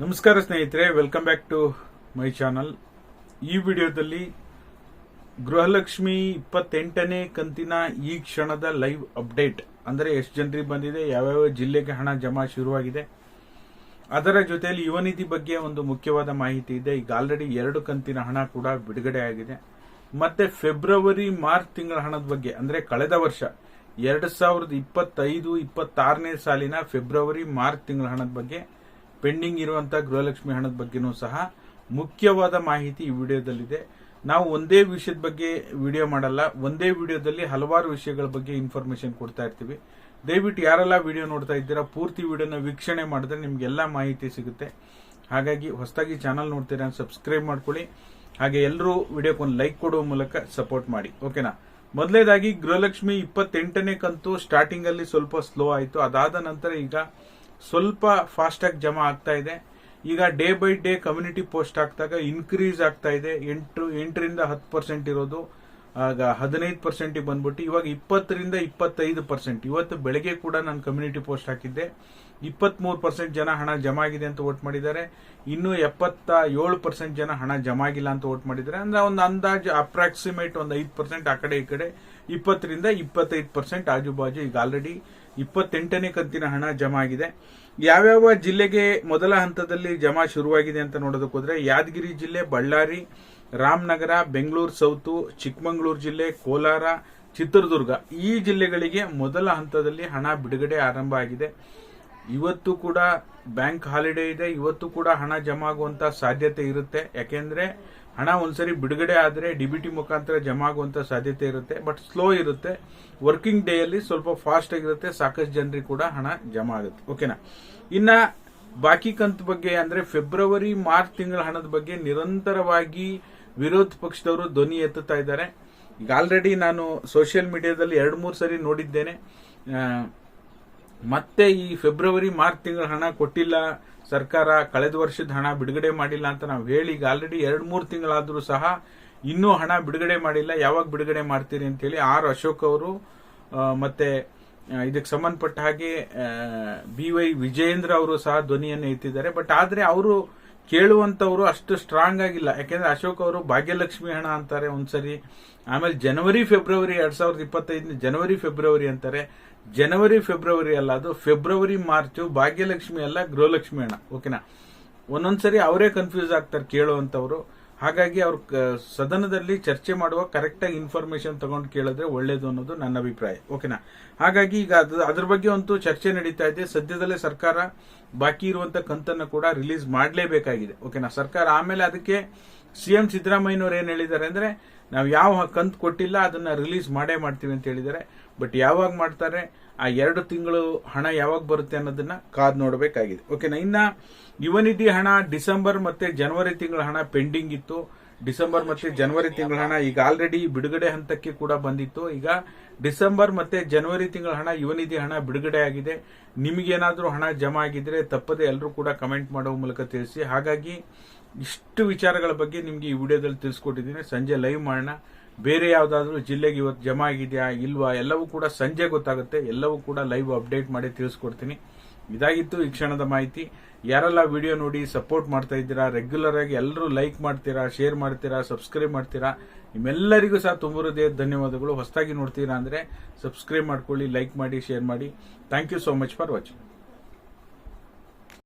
ನಮಸ್ಕಾರ ಸ್ನೇಹಿತರೆ, welcome back to my channel. ಈ ವಿಡಿಯೋದಲ್ಲಿ ಗೃಹಲಕ್ಷ್ಮಿ 28ನೇ ಕಂತಿನ ಈ ಕ್ಷಣದ ಲೈವ್ ಅಪ್ಡೇಟ್, ಅಂದರೆ ಎಷ್ಟು ಜನರಿಗೆ ಬಂದಿದೆ, ಯಾವ್ಯಾವ ಜಿಲ್ಲೆಗೆ ಹಣ ಜಮಾ ಶುರುವಾಗಿದೆ, ಅದರ ಜೊತೆಯಲ್ಲಿ ಯುವ ನಿಧಿ ಬಗ್ಗೆ ಒಂದು ಮುಖ್ಯವಾದ ಮಾಹಿತಿ ಇದೆ. ಈಗ ಆಲ್ರೆಡಿ 2 ಕಂತಿನ ಹಣ ಕೂಡ ಬಿಡುಗಡೆ ಆಗಿದೆ. ಮತ್ತೆ ಫೆಬ್ರವರಿ ಮಾರ್ಚ್ ತಿಂಗಳ ಹಣದ ಬಗ್ಗೆ, ಅಂದ್ರೆ ಕಳೆದ ವರ್ಷ 2025-26ನೇ ಸಾಲಿನ ಫೆಬ್ರವರಿ ಮಾರ್ಚ್ ತಿಂಗಳ ಹಣದ ಬಗ್ಗೆ, ಪೆಂಡಿಂಗ್ ಇರುವಂತಹ ಗೃಹಲಕ್ಷ್ಮಿ ಹಣದ ಬಗ್ಗೆನೂ ಸಹ ಮುಖ್ಯವಾದ ಮಾಹಿತಿ ಈ ವಿಡಿಯೋದಲ್ಲಿದೆ. ನಾವು ಒಂದೇ ವಿಷಯದ ಬಗ್ಗೆ ವಿಡಿಯೋ ಮಾಡಲ್ಲ, ಒಂದೇ ವಿಡಿಯೋದಲ್ಲಿ ಹಲವಾರು ವಿಷಯಗಳ ಬಗ್ಗೆ ಇನ್ಫಾರ್ಮೇಶನ್ ಕೊಡ್ತಾ ಇರ್ತೀವಿ. ದಯವಿಟ್ಟು ಯಾರೆಲ್ಲ ವಿಡಿಯೋ ನೋಡ್ತಾ ಇದ್ದೀರಾ ಪೂರ್ತಿ ವಿಡಿಯೋನ ವೀಕ್ಷಣೆ ಮಾಡಿದ್ರೆ ನಿಮ್ಗೆಲ್ಲ ಮಾಹಿತಿ ಸಿಗುತ್ತೆ. ಹಾಗಾಗಿ ಹೊಸದಾಗಿ ಚಾನಲ್ ನೋಡ್ತೀರಾ ಸಬ್ಸ್ಕ್ರೈಬ್ ಮಾಡ್ಕೊಳ್ಳಿ. ಹಾಗೆ ಎಲ್ಲರೂ ವಿಡಿಯೋಕ್ಕೊಂದು ಲೈಕ್ ಕೊಡುವ ಮೂಲಕ ಸಪೋರ್ಟ್ ಮಾಡಿ, ಓಕೆನಾ. ಮೊದಲನೇದಾಗಿ ಗೃಹಲಕ್ಷ್ಮಿ 28ನೇ ಕಂತು ಸ್ಟಾರ್ಟಿಂಗ್ ಅಲ್ಲಿ ಸ್ವಲ್ಪ ಸ್ಲೋ ಆಯಿತು. ಅದಾದ ನಂತರ ಈಗ ಸ್ವಲ್ಪ ಫಾಸ್ಟ್ ಆಗಿ ಜಮಾ ಆಗ್ತಾ ಇದೆ. ಈಗ day by day community post ಆಗ್ತಾಗ ಇನ್ಕ್ರೀಸ್ ಆಗ್ತಾ ಇದೆ. 8ರಿಂದ 10% ಇರೋದು ಆಗ 15% ಬಂದ್ಬಿಟ್ಟು ಇವಾಗ 20ರಿಂದ 25%. ಇವತ್ತು ಬೆಳಗ್ಗೆ ಕೂಡ ನಾನು ಕಮ್ಯುನಿಟಿ ಪೋಸ್ಟ್ ಹಾಕಿದ್ದೆ. 23% ಜನ ಹಣ ಜಮಾ ಆಗಿದೆ ಅಂತ ವೋಟ್ ಮಾಡಿದ್ದಾರೆ. ಇನ್ನು 77% ಜನ ಹಣ ಜಮಾ ಆಗಿಲ್ಲ ಅಂತ ವೋಟ್ ಮಾಡಿದ್ದಾರೆ. ಅಂದ್ರೆ ಒಂದು ಅಂದಾಜು ಅಪ್ರಾಕ್ಸಿಮೇಟ್ ಒಂದು 5% ಆ ಕಡೆ ಈ ಕಡೆ, 20ರಿಂದ 25% ಆಜುಬಾಜು ಈಗ ಆಲ್ರೆಡಿ 28ನೇ ಕಂತಿನ ಹಣ ಜಮಾ ಆಗಿದೆ. ಯಾವ್ಯಾವ ಜಿಲ್ಲೆಗೆ ಮೊದಲ ಹಂತದಲ್ಲಿ ಜಮಾ ಶುರುವಾಗಿದೆ ಅಂತ ನೋಡೋದಕ್ಕೆ ಹೋದ್ರೆ, ಯಾದಗಿರಿ ಜಿಲ್ಲೆ, ಬಳ್ಳಾರಿ, ರಾಮನಗರ, ಬೆಂಗಳೂರು ಸೌತ್, ಚಿಕ್ಕಮಗಳೂರು ಜಿಲ್ಲೆ, ಕೋಲಾರ, ಚಿತ್ರದುರ್ಗ, ಈ ಜಿಲ್ಲೆಗಳಿಗೆ ಮೊದಲ ಹಂತದಲ್ಲಿ ಹಣ ಬಿಡುಗಡೆ ಆರಂಭ ಆಗಿದೆ. ಇವತ್ತು ಕೂಡ ಬ್ಯಾಂಕ್ ಹಾಲಿಡೇ ಇದೆ. ಇವತ್ತು ಕೂಡ ಹಣ ಜಮಾ ಆಗುವಂತ ಸಾಧ್ಯತೆ ಇರುತ್ತೆ. ಯಾಕೆಂದ್ರೆ ಹಣ ಒಂದ್ಸರಿ ಬಿಡುಗಡೆ ಆದ್ರೆ ಡಿಬಿಟಿ ಮುಖಾಂತರ ಜಮಾ ಆಗುವಂತ ಸಾಧ್ಯತೆ ಇರುತ್ತೆ. ಬಟ್ ಸ್ಲೋ ಇರುತ್ತೆ. ವರ್ಕಿಂಗ್ ಡೇ ಅಲ್ಲಿ ಸ್ವಲ್ಪ ಫಾಸ್ಟ್ ಆಗಿರುತ್ತೆ. ಸಾಕಷ್ಟು ಜನರಿಗೆ ಕೂಡ ಹಣ ಜಮಾ ಆಗುತ್ತೆ, ಓಕೆನಾ. ಇನ್ನ ಬಾಕಿ ಕಂತು ಬಗ್ಗೆ ಅಂದ್ರೆ ಫೆಬ್ರವರಿ ಮಾರ್ಚ್ ತಿಂಗಳ ಹಣದ ಬಗ್ಗೆ ನಿರಂತರವಾಗಿ ವಿರೋಧ ಪಕ್ಷದವರು ಧ್ವನಿ ಎತ್ತುತ್ತಾ ಇದ್ದಾರೆ. ಈಗ ಆಲ್ರೆಡಿ ನಾನು ಸೋಷಿಯಲ್ ಮೀಡಿಯಾದಲ್ಲಿ 2-3 ಸರಿ ನೋಡಿದ್ದೇನೆ. ಮತ್ತೆ ಈ ಫೆಬ್ರವರಿ ಮಾರ್ಚ್ ತಿಂಗಳ ಹಣ ಕೊಟ್ಟಿಲ್ಲ ಸರ್ಕಾರ, ಕಳೆದ ವರ್ಷದ ಹಣ ಬಿಡುಗಡೆ ಮಾಡಿಲ್ಲ ಅಂತ ನಾವು ಹೇಳಿ ಈಗ ಆಲ್ರೆಡಿ 2-3 ತಿಂಗಳಾದ್ರೂ ಸಹ ಇನ್ನೂ ಹಣ ಬಿಡುಗಡೆ ಮಾಡಿಲ್ಲ. ಯಾವಾಗ ಬಿಡುಗಡೆ ಮಾಡ್ತೀರಿ ಅಂತ ಹೇಳಿ ಆರ್ ಅಶೋಕ್ ಅವರು ಮತ್ತೆ ಇದಕ್ಕೆ ಸಂಬಂಧಪಟ್ಟ ಹಾಗೆ BY ವಿಜಯೇಂದ್ರ ಅವರು ಸಹ ಧ್ವನಿಯನ್ನು ಎತ್ತಿದ್ದಾರೆ. ಬಟ್ ಆದ್ರೆ ಅವರು ಕೇಳುವಂತವ್ರು ಅಷ್ಟು ಸ್ಟ್ರಾಂಗ್ ಆಗಿಲ್ಲ. ಯಾಕೆಂದ್ರೆ ಅಶೋಕ್ ಅವರು ಭಾಗ್ಯಲಕ್ಷ್ಮಿ ಹಣ ಅಂತಾರೆ ಒಂದ್ಸರಿ, ಆಮೇಲೆ ಜನವರಿ ಫೆಬ್ರವರಿ 2025 ಜನವರಿ ಫೆಬ್ರವರಿ ಅಂತಾರೆ. ಜನವರಿ ಫೆಬ್ರವರಿ ಅಲ್ಲ, ಅದು ಫೆಬ್ರವರಿ ಮಾರ್ಚ್, ಭಾಗ್ಯಲಕ್ಷ್ಮಿ ಅಲ್ಲ, ಗೃಹಲಕ್ಷ್ಮಿ ಹಣ, ಓಕೆನಾ. ಒಂದೊಂದ್ಸರಿ ಅವರೇ ಕನ್ಫ್ಯೂಸ್ ಆಗ್ತಾರೆ ಕೇಳುವಂತವ್ರು. ಹಾಗಾಗಿ ಅವ್ರು ಸದನದಲ್ಲಿ ಚರ್ಚೆ ಮಾಡುವ ಕರೆಕ್ಟ್ ಆಗಿ ಇನ್ಫಾರ್ಮೇಶನ್ ತಗೊಂಡು ಕೇಳಿದ್ರೆ ಒಳ್ಳೇದು ಅನ್ನೋದು ನನ್ನ ಅಭಿಪ್ರಾಯ, ಓಕೆನಾ. ಹಾಗಾಗಿ ಈಗ ಅದ್ರ ಬಗ್ಗೆ ಒಂದು ಚರ್ಚೆ ನಡೀತಾ ಇದೆ. ಸದ್ಯದಲ್ಲೇ ಸರ್ಕಾರ ಬಾಕಿ ಇರುವಂತ ಕಂತನ್ನು ಕೂಡ ರಿಲೀಸ್ ಮಾಡಲೇಬೇಕಾಗಿದೆ, ಓಕೆನಾ. ಸರ್ಕಾರ ಆಮೇಲೆ ಅದಕ್ಕೆ CM ಸಿದ್ದರಾಮಯ್ಯನವರು ಏನ್ ಹೇಳಿದ್ದಾರೆ ಅಂದ್ರೆ, ನಾವು ಯಾವ ಕಂತು ಕೊಟ್ಟಿಲ್ಲ ಅದನ್ನ ರಿಲೀಸ್ ಮಾಡೇ ಮಾಡ್ತೀವಿ ಅಂತ ಹೇಳಿದ್ದಾರೆ. ಬಟ್ ಯಾವಾಗ ಮಾಡ್ತಾರೆ, ಆ 2 ತಿಂಗಳು ಹಣ ಯಾವಾಗ ಬರುತ್ತೆ ಅನ್ನೋದನ್ನ ಕಾದ್ ನೋಡಬೇಕಾಗಿದೆ, ಓಕೆನಾ. ಇನ್ನ ಯುವ ನಿಧಿ ಹಣ ಡಿಸೆಂಬರ್ ಮತ್ತೆ ಜನವರಿ ತಿಂಗಳ ಹಣ ಪೆಂಡಿಂಗ್ ಇತ್ತು. ಡಿಸೆಂಬರ್ ಮತ್ತೆ ಜನವರಿ ತಿಂಗಳ ಹಣ ಈಗ ಆಲ್ರೆಡಿ ಬಿಡುಗಡೆ ಹಂತಕ್ಕೆ ಕೂಡ ಬಂದಿತ್ತು. ಈಗ ಡಿಸೆಂಬರ್ ಮತ್ತೆ ಜನವರಿ ತಿಂಗಳ ಹಣ ಯುವ ನಿಧಿ ಹಣ ಬಿಡುಗಡೆ ಆಗಿದೆ. ನಿಮಗೇನಾದ್ರೂ ಹಣ ಜಮಾ ಆಗಿದ್ರೆ ತಪ್ಪದೆ ಎಲ್ಲರೂ ಕೂಡ ಕಮೆಂಟ್ ಮಾಡುವ ಮೂಲಕ ತಿಳಿಸಿ. ಹಾಗಾಗಿ ಇಷ್ಟು ವಿಚಾರಗಳ ಬಗ್ಗೆ ನಿಮ್ಗೆ ಈ ವಿಡಿಯೋದಲ್ಲಿ ತಿಳಿಸ್ಕೊಟ್ಟಿದ್ದೀನಿ. ಸಂಜೆ ಲೈವ್ ಮಾಡೋಣ. ಬೇರೆ ಯಾವ್ದಾದ್ರು ಜಿಲ್ಲೆಗೆ ಇವತ್ತು ಜಮಾ ಆಗಿದೆಯಾ ಇಲ್ವಾ ಎಲ್ಲವೂ ಕೂಡ ಸಂಜೆ ಗೊತ್ತಾಗುತ್ತೆ. ಎಲ್ಲವೂ ಕೂಡ ಲೈವ್ ಅಪ್ಡೇಟ್ ಮಾಡಿ ತಿಳಿಸ್ಕೊಡ್ತೀನಿ. ಇದಾಗಿತ್ತು ಈ ಕ್ಷಣದ ಮಾಹಿತಿ. ಯಾರೆಲ್ಲ ವಿಡಿಯೋ ನೋಡಿ ಸಪೋರ್ಟ್ ಮಾಡ್ತಾ ಇದ್ದೀರಾ, ರೆಗ್ಯುಲರ್ ಆಗಿ ಎಲ್ಲರೂ ಲೈಕ್ ಮಾಡ್ತೀರಾ, ಶೇರ್ ಮಾಡ್ತೀರಾ, ಸಬ್ಸ್ಕ್ರೈಬ್ ಮಾಡ್ತೀರಾ, ನಿಮ್ಮೆಲ್ಲರಿಗೂ ಸಹ ತುಂಬ ಹೃದಯದ ಧನ್ಯವಾದಗಳು. ಹೊಸದಾಗಿ ನೋಡ್ತೀರಾ ಅಂದ್ರೆ ಸಬ್ಸ್ಕ್ರೈಬ್ ಮಾಡ್ಕೊಳ್ಳಿ, ಲೈಕ್ ಮಾಡಿ, ಶೇರ್ ಮಾಡಿ. Thank you so much for watching.